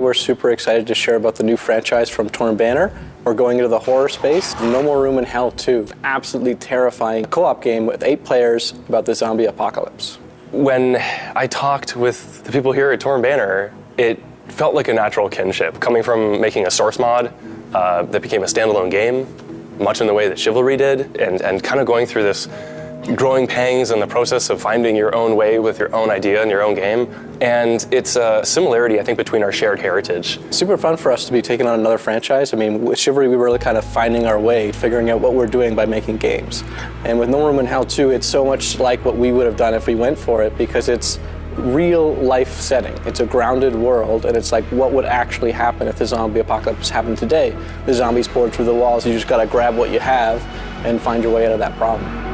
We're super excited to share about the new franchise from Torn Banner. We're going into the horror space. No More Room in Hell 2. Absolutely terrifying co-op game with 8 players about the zombie apocalypse. When I talked with the people here at Torn Banner, it felt like a natural kinship, coming from making a source mod that became a standalone game, much in the way that Chivalry did, and kind of going through this growing pangs in the process of finding your own way with your own idea and your own game. And it's a similarity, I think, between our shared heritage. Super fun for us to be taking on another franchise. I mean, with Chivalry, we were really kind of finding our way, figuring out what we're doing by making games. And with No More Room in Hell 2, it's so much like what we would have done if we went for it, because it's real life setting. It's a grounded world, and it's like what would actually happen if the zombie apocalypse happened today. The zombies poured through the walls, you just gotta grab what you have and find your way out of that problem.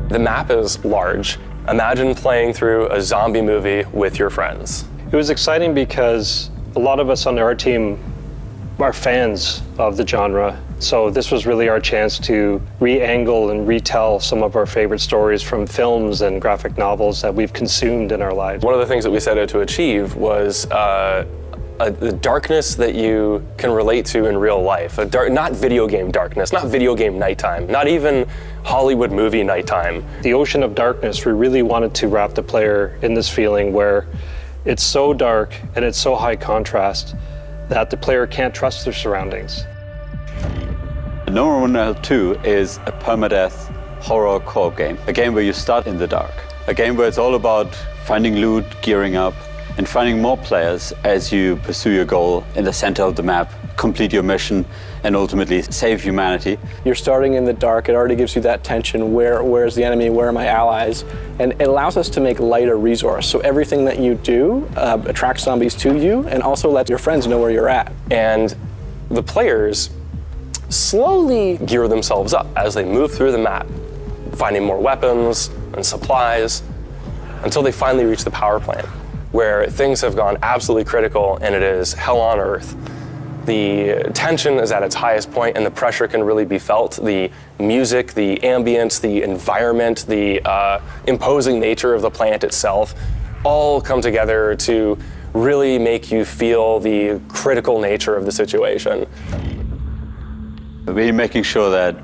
The map is large. Imagine playing through a zombie movie with your friends. It was exciting because a lot of us on our team are fans of the genre. So this was really our chance to re-angle and retell some of our favorite stories from films and graphic novels that we've consumed in our lives. One of the things that we set out to achieve was the darkness that you can relate to in real life. Not video game darkness, not video game nighttime, not even Hollywood movie nighttime. The ocean of darkness, we really wanted to wrap the player in this feeling where it's so dark and it's so high contrast that the player can't trust their surroundings. No More Room in Hell 2 is a permadeath horror co-op game. A game where you start in the dark. A game where it's all about finding loot, gearing up, and finding more players as you pursue your goal in the center of the map, complete your mission, and ultimately save humanity. You're starting in the dark. It already gives you that tension. Where's the enemy? Where are my allies? And it allows us to make light a resource. So everything that you do attracts zombies to you and also lets your friends know where you're at. And the players slowly gear themselves up as they move through the map, finding more weapons and supplies until they finally reach the power plant, where things have gone absolutely critical and it is hell on earth. The tension is at its highest point and the pressure can really be felt. The music, the ambience, the environment, the imposing nature of the plant itself all come together to really make you feel the critical nature of the situation. Really making sure that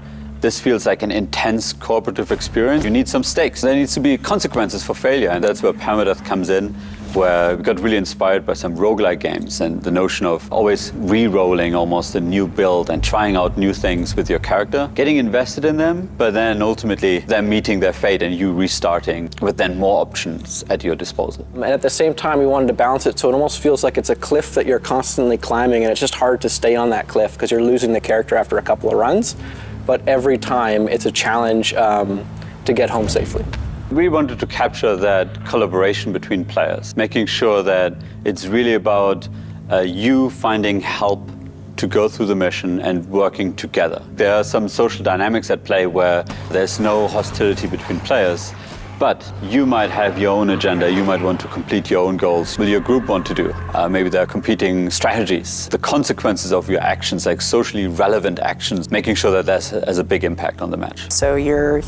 this feels like an intense cooperative experience. You need some stakes. There needs to be consequences for failure, and that's where permadeath comes in, where we got really inspired by some roguelike games and the notion of always re-rolling almost a new build and trying out new things with your character, getting invested in them, but then ultimately them meeting their fate and you restarting with then more options at your disposal. And at the same time, we wanted to balance it so it almost feels like it's a cliff that you're constantly climbing, and it's just hard to stay on that cliff because you're losing the character after a couple of runs. But every time it's a challenge to get home safely. We wanted to capture that collaboration between players, making sure that it's really about you finding help to go through the mission and working together. There are some social dynamics at play where there's no hostility between players, but you might have your own agenda, you might want to complete your own goals. Will your group want to do? Maybe there are competing strategies. The consequences of your actions, like socially relevant actions, making sure that that has a big impact on the match. So you're,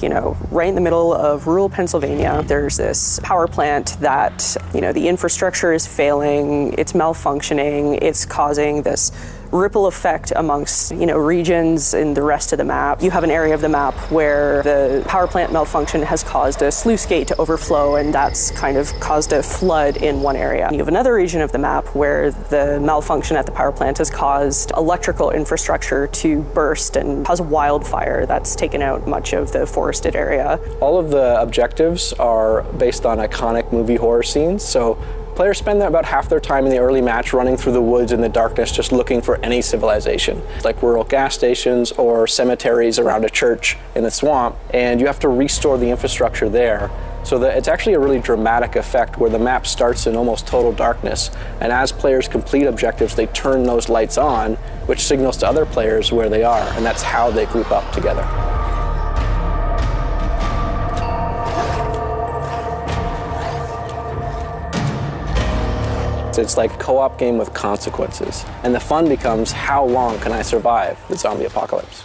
right in the middle of rural Pennsylvania. There's this power plant that, the infrastructure is failing, it's malfunctioning, it's causing this ripple effect amongst, regions in the rest of the map. You have an area of the map where the power plant malfunction has caused a sluice gate to overflow, and that's kind of caused a flood in one area. You have another region of the map where the malfunction at the power plant has caused electrical infrastructure to burst and cause a wildfire that's taken out much of the forested area. All of the objectives are based on iconic movie horror scenes. So players spend about half their time in the early match running through the woods in the darkness just looking for any civilization, like rural gas stations or cemeteries around a church in the swamp, and you have to restore the infrastructure there. So that it's actually a really dramatic effect where the map starts in almost total darkness, and as players complete objectives, they turn those lights on, which signals to other players where they are, and that's how they group up together. It's like a co-op game with consequences. And the fun becomes, how long can I survive the zombie apocalypse?